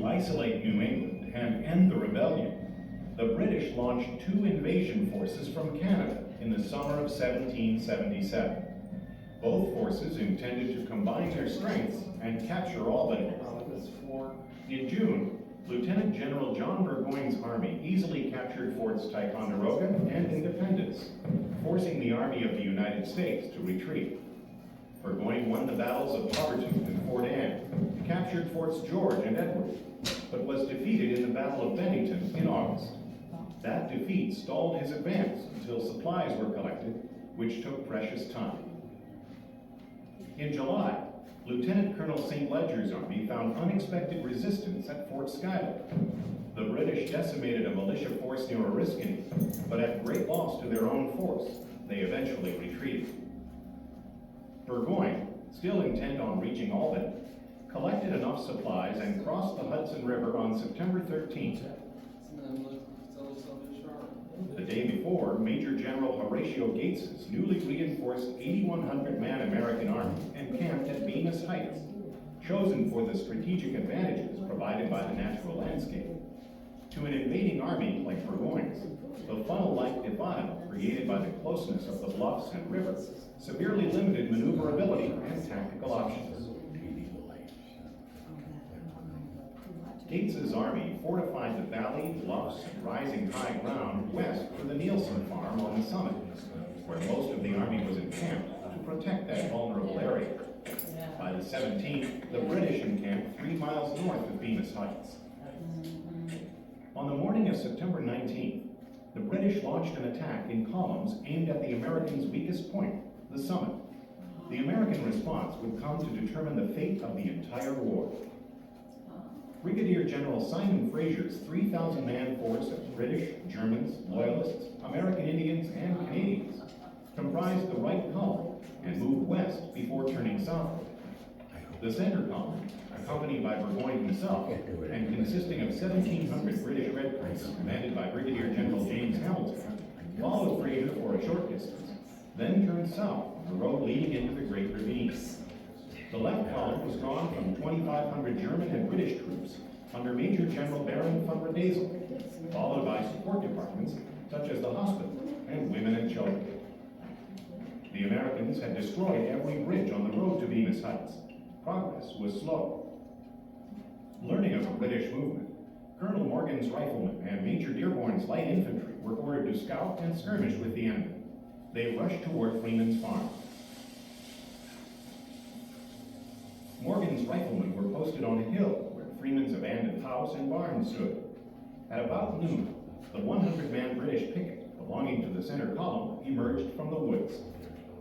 To isolate New England and end the rebellion, the British launched 2 invasion forces from Canada in the summer of 1777. Both forces intended to combine their strengths and capture Albany. In June, Lieutenant General John Burgoyne's army easily captured Forts Ticonderoga and Independence, forcing the Army of the United States to retreat. Burgoyne won the battles of Harborton and Fort Anne, captured Forts George and Edward, but was defeated in the Battle of Bennington in August. That defeat stalled his advance until supplies were collected, which took precious time. In July, Lieutenant Colonel St. Ledger's army found unexpected resistance at Fort Schuyler. The British decimated a militia force near Oriskany, but at great loss to their own force, they eventually retreated. Burgoyne, still intent on reaching Albany, collected enough supplies and crossed the Hudson River on September 13th. The day before, Major General Horatio Gates's newly reinforced 8,100-man American army encamped at Bemis Heights, chosen for the strategic advantages provided by the natural landscape. To an invading army like Burgoyne's, the funnel-like defile created by the closeness of the bluffs and river severely limited maneuverability and tactical options. Gates's army fortified the valley, bluffs, and rising high ground west of the Nielsen farm on the summit, where most of the army was encamped to protect that vulnerable area. By the 17th, the British encamped 3 miles north of Bemis Heights. On the morning of September 19th, the British launched an attack in columns aimed at the Americans' weakest point, the summit. The American response would come to determine the fate of the entire war. Brigadier General Simon Fraser's 3,000-man force of British, Germans, Loyalists, American Indians, and Canadians comprised the right column and moved west before turning southward. The center column, accompanied by Burgoyne himself, and consisting of 1,700 British Redcoats commanded by Brigadier General James Hamilton, followed Fraser for a short distance, then turned south on the road leading into the Great Ravine. The left column was drawn from 2,500 German and British troops under Major General Baron von Radezel, followed by support departments such as the hospital and women and children. The Americans had destroyed every bridge on the road to Bemis Heights. Progress was slow. Learning of the British movement, Colonel Morgan's riflemen and Major Dearborn's light infantry were ordered to scout and skirmish with the enemy. They rushed toward Freeman's farm. Morgan's riflemen were posted on a hill where Freeman's abandoned house and barn stood. At about noon, the 100-man British picket belonging to the center column emerged from the woods.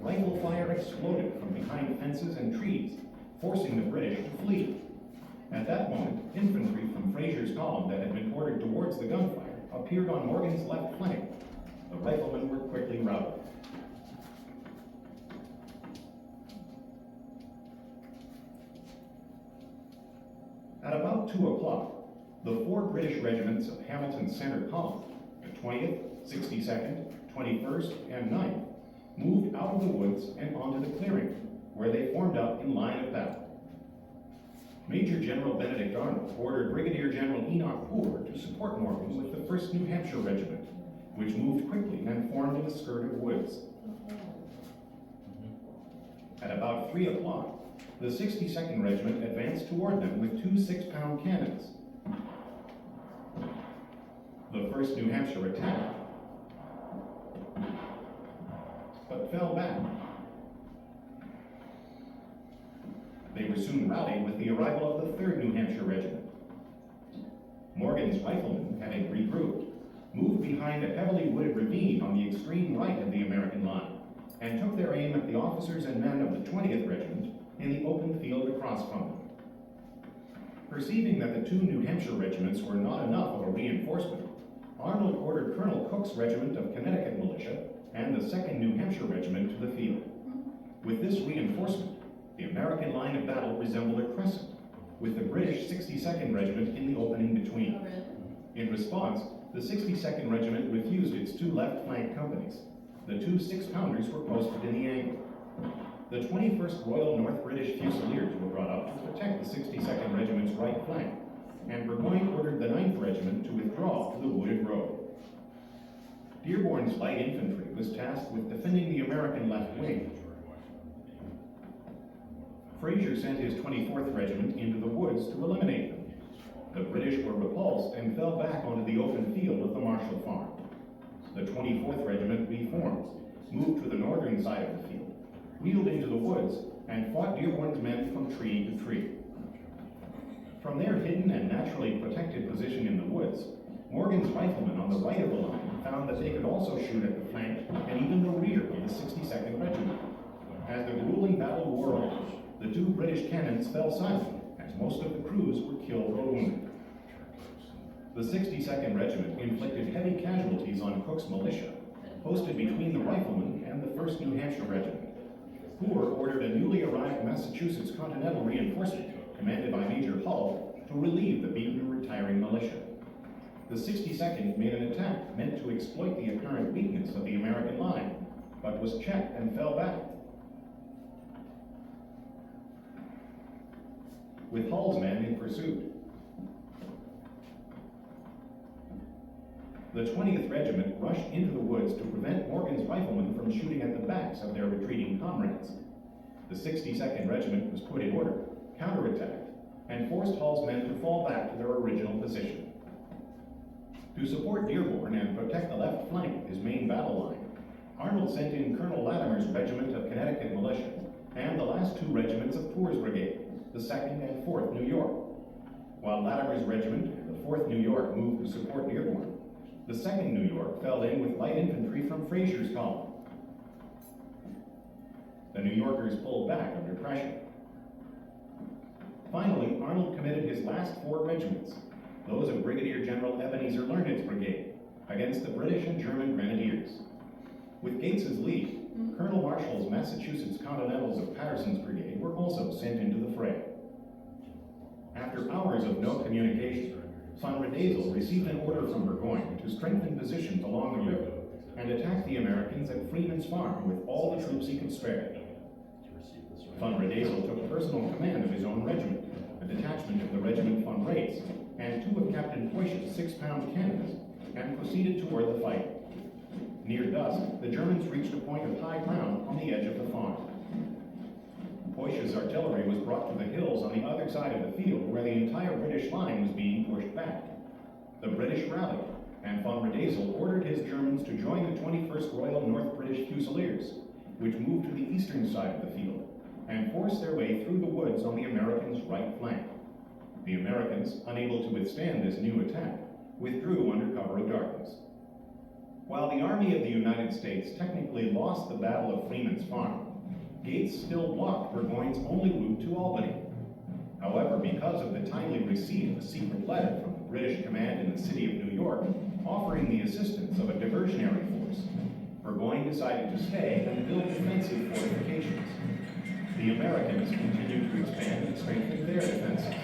Rifle fire exploded from behind fences and trees, forcing the British to flee. At that moment, infantry from Fraser's column that had been ordered towards the gunfire appeared on Morgan's left flank. The riflemen were quickly routed. At about 2 o'clock, the 4 British regiments of Hamilton's center column, the 20th, 62nd, 21st, and 9th, moved out of the woods and onto the clearing, where they formed up in line of battle. Major General Benedict Arnold ordered Brigadier General Enoch Poor to support Morgan with the 1st New Hampshire Regiment, which moved quickly and formed in the skirt of woods. At about 3 o'clock, the 62nd Regiment advanced toward them with 2 6-pound cannons. The 1st New Hampshire attacked, but fell back. They were soon rallied with the arrival of the 3rd New Hampshire Regiment. Morgan's riflemen, having regrouped, moved behind a heavily wooded ravine on the extreme right of the American line, and took their aim at the officers and men of the 20th Regiment in the open field across from them. Perceiving that the 2 New Hampshire regiments were not enough of a reinforcement, Arnold ordered Colonel Cook's regiment of Connecticut Militia and the 2nd New Hampshire Regiment to the field. With this reinforcement, the American line of battle resembled a crescent, with the British 62nd Regiment in the opening between. In response, the 62nd Regiment refused its 2 left flank companies. The 2 6-pounders were posted in the angle. The 21st Royal North British Fusiliers were brought up to protect the 62nd Regiment's right flank, and to withdraw to the wooded road. Dearborn's light infantry was tasked with defending the American left wing. Fraser sent his 24th Regiment into the woods to eliminate them. The British were repulsed and fell back onto the open field of the Marshall Farm. The 24th Regiment reformed, moved to the northern side of the field, wheeled into the woods, and fought Dearborn's men from tree to tree. From their hidden and naturally protected position in the woods, Morgan's riflemen on the right of the line found that they could also shoot at the flank and even the rear of the 62nd Regiment. As the grueling battle wore on, the two British cannons fell silent, as most of the crews were killed or wounded. The 62nd Regiment inflicted heavy casualties on Cook's militia, posted between the riflemen and the 1st New Hampshire Regiment. Hoare ordered a newly arrived Massachusetts Continental reinforcement, commanded by Major Hull, to relieve the beaten and retiring militia. The 62nd made an attack meant to exploit the apparent weakness of the American line, but was checked and fell back. With Hull's men in pursuit. The 20th Regiment rushed into the woods to prevent Morgan's riflemen from shooting at the backs of their retreating comrades. The 62nd Regiment was put in order, counterattacked, and forced Hull's men to fall back to their original position. To support Dearborn and protect the left flank of his main battle line, Arnold sent in Colonel Latimer's Regiment of Connecticut Militia and the last two regiments of Poor's Brigade, the 2nd and 4th New York. While Latimer's regiment and the 4th New York moved to support Dearborn, the 2nd New York fell in with light infantry from Fraser's column. The New Yorkers pulled back under pressure. Finally, Arnold committed his last four regiments, those of Brigadier General Ebenezer Learned's brigade, against the British and German grenadiers. With Gates's lead, Colonel Marshall's Massachusetts Continentals of Patterson's brigade were also sent into the fray. After hours of no communication, von Riedesel received an order from Burgoyne to strengthen positions along the river and attack the Americans at Freeman's Farm with all the troops he could spare. Von Riedesel took personal command of his own regiment, a detachment of the Regiment von Rates, and two of Captain Poysch's 6-pound cannons, and proceeded toward the fight. Near dusk, the Germans reached a point of high ground on the edge of the farm. Poysch's artillery was brought to the hills on the other side of the field where the entire British line was being pushed back. The British rallied, and von Riedesel ordered his Germans to join the 21st Royal North British Fusiliers, which moved to the eastern side of the field, and forced their way through the woods on the Americans' right flank. The Americans, unable to withstand this new attack, withdrew under cover of darkness. While the Army of the United States technically lost the Battle of Freeman's Farm, Gates still blocked Burgoyne's only route to Albany. However, because of the timely receipt of a secret letter from the British command in the city of New York offering the assistance of a diversionary force, Burgoyne decided to stay and build defensive fortifications. The Americans continued to expand and strengthen their defenses.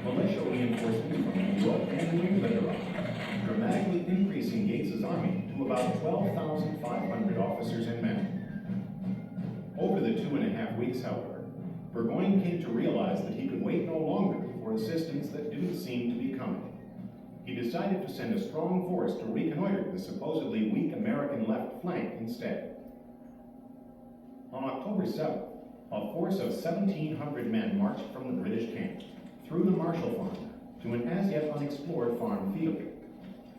Militia reinforcements from New York and New England arrived, dramatically increasing Gates's army to about 12,500 officers and men. Over the 2.5 weeks, however, Burgoyne came to realize that he could wait no longer for assistance that didn't seem to be coming. He decided to send a strong force to reconnoiter the supposedly weak American left flank instead. On October 7th, a force of 1,700 men marched from the British camp through the Marshall Farm to an as yet unexplored farm field.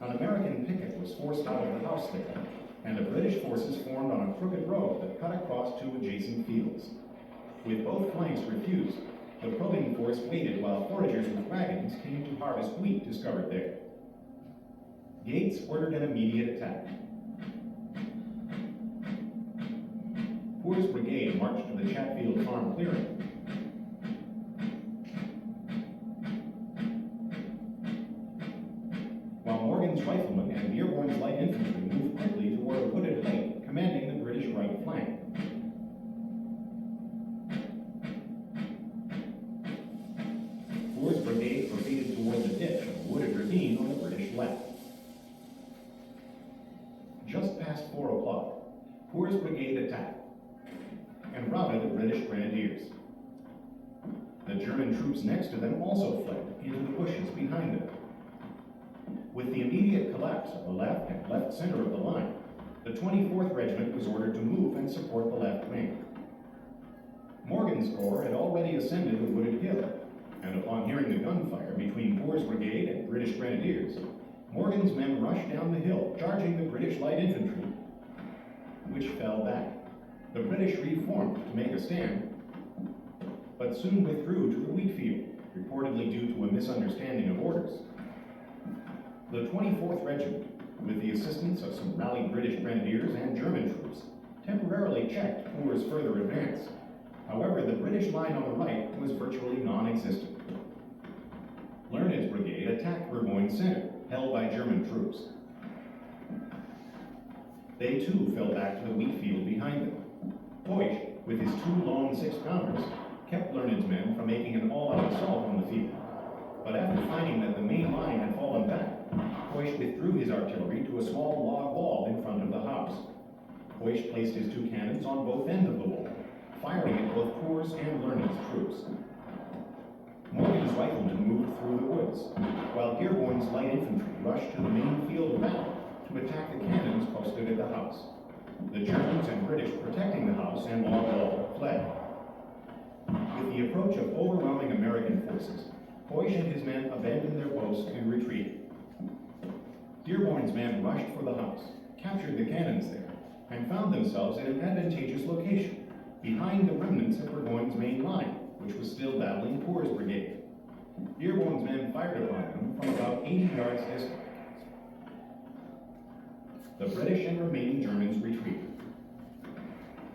An American picket was forced out of the house there, and the British forces formed on a crooked road that cut across two adjacent fields. With both flanks refused, the probing force waited while foragers with wagons came to harvest wheat discovered there. Gates ordered an immediate attack. Poor's brigade marched to the Chatfield Farm clearing. While Morgan's riflemen and Dearborn's light infantry moved quickly toward a wooded height commanding the British right flank. Poor's brigade proceeded toward the ditch of a wooded ravine on the British left. Just past 4 o'clock, Poor's brigade attacked and routed the British grenadiers. The German troops next to them also fled into the bushes behind them. With the immediate collapse of the left and left center of the line, the 24th Regiment was ordered to move and support the left wing. Morgan's corps had already ascended the wooded hill, and upon hearing the gunfire between Poor's brigade and British grenadiers, Morgan's men rushed down the hill, charging the British light infantry, which fell back. The British reformed to make a stand, but soon withdrew to the wheat field, reportedly due to a misunderstanding of orders. The 24th Regiment, with the assistance of some rallied British grenadiers and German troops, temporarily checked Poor's further advance. However, the British line on the right was virtually non-existent. Learned's brigade attacked Burgoyne's center, held by German troops. They too fell back to the wheat field behind them. Foch, with his 2 long 6-pounders, kept Learned's men from making an all-out assault on the field. But after finding that the main line had fallen back, Foch withdrew his artillery to a small log wall in front of the house. Foch placed his 2 cannons on both ends of the wall, firing at both Poor's and Learned's troops. Morgan's riflemen moved through the woods, while Dearborn's light infantry rushed to the main field of battle to attack the cannons posted at the house. The Germans and British protecting the house and log wall fled. With the approach of overwhelming American forces, Foch and his men abandoned their post and retreated. Dearborn's men rushed for the house, captured the cannons there, and found themselves in an advantageous location, behind the remnants of Burgoyne's main line, which was still battling Poor's brigade. Dearborn's men fired upon them from about 80 yards distant. The British and remaining Germans retreated.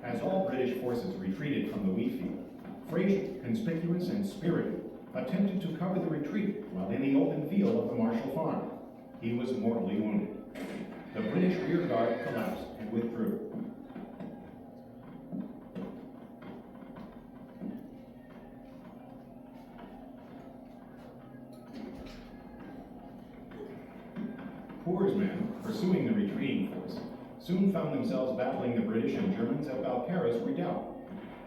As all British forces retreated from the wheat field, Fraser, conspicuous and spirited, attempted to cover the retreat while in the open field of the Marshall Farm. He was mortally wounded. The British rear guard collapsed and withdrew. Poor's men, pursuing the retreating force, soon found themselves battling the British and Germans at Valcarras redoubt.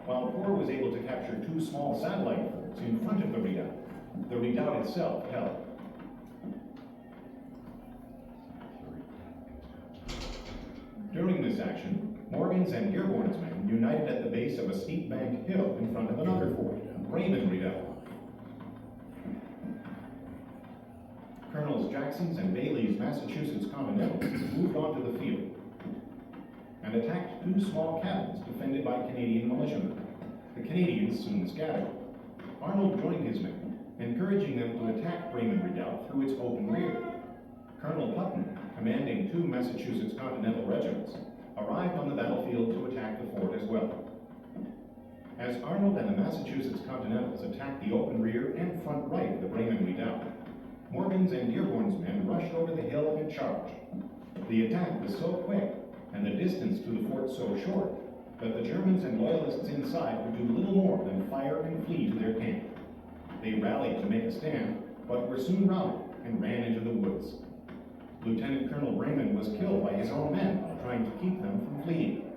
While Poor was able to capture 2 small satellite forts in front of the redoubt itself held. During this action, Morgan's and Dearborn's men united at the base of a steep banked hill in front of another fort, Raymond Redoubt. Colonels Jackson's and Bailey's Massachusetts Continentals moved onto the field and attacked 2 small cabins defended by Canadian militiamen. The Canadians soon scattered. Arnold joined his men, encouraging them to attack Raymond Redoubt through its open rear. Colonel Putnam, commanding 2 Massachusetts Continental regiments, arrived on the battlefield to attack the fort as well. As Arnold and the Massachusetts Continentals attacked the open rear and front right of the Raymond Redoubt, Morgan's and Dearborn's men rushed over the hill and charged. The attack was so quick, and the distance to the fort so short, that the Germans and Loyalists inside could do little more than fire and flee to their camp. They rallied to make a stand, but were soon routed and ran into the woods. Lieutenant Colonel Brayman was killed by his own men while trying to keep them from fleeing.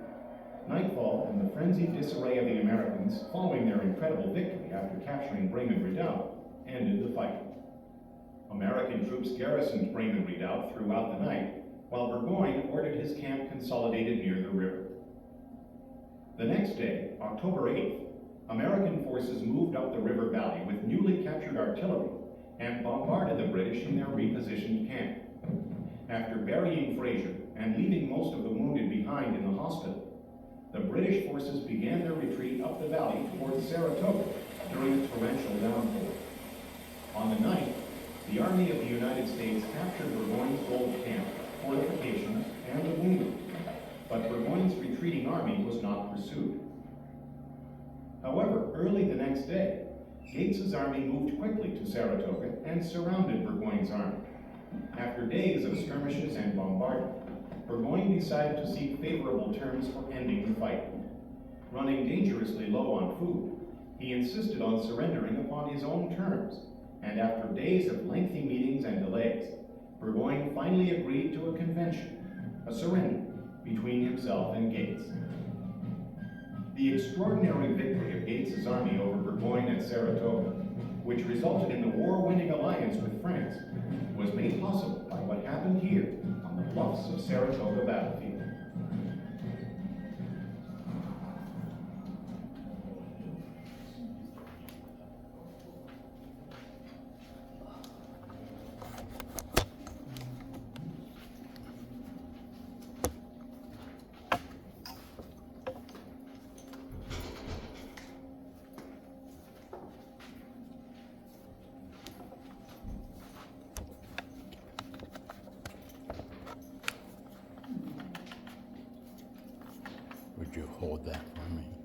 Nightfall and the frenzied disarray of the Americans, following their incredible victory after capturing Raymond Redoubt, ended the fight. American troops garrisoned Raymond Redoubt throughout the night, while Burgoyne ordered his camp consolidated near the river. The next day, October 8th, American forces moved up the river valley with newly captured artillery and bombarded the British in their repositioned camp. After burying Fraser and leaving most of the wounded behind in the hospital, the British forces began their retreat up the valley towards Saratoga during a torrential downpour. On the 9th, the Army of the United States captured Burgoyne's old camp, fortifications, and the wounded, but Burgoyne's retreating army was not pursued. However, early the next day, Gates's army moved quickly to Saratoga and surrounded Burgoyne's army. After days of skirmishes and bombardment, Burgoyne decided to seek favorable terms for ending the fight. Running dangerously low on food, he insisted on surrendering upon his own terms, and after days of lengthy meetings and delays, Burgoyne finally agreed to a convention, a surrender between himself and Gates. The extraordinary victory of Gates's army over Burgoyne at Saratoga, which resulted in the war-winning alliance with France, was made possible by what Bluffs of Saratoga battlefield. Would you hold that for me?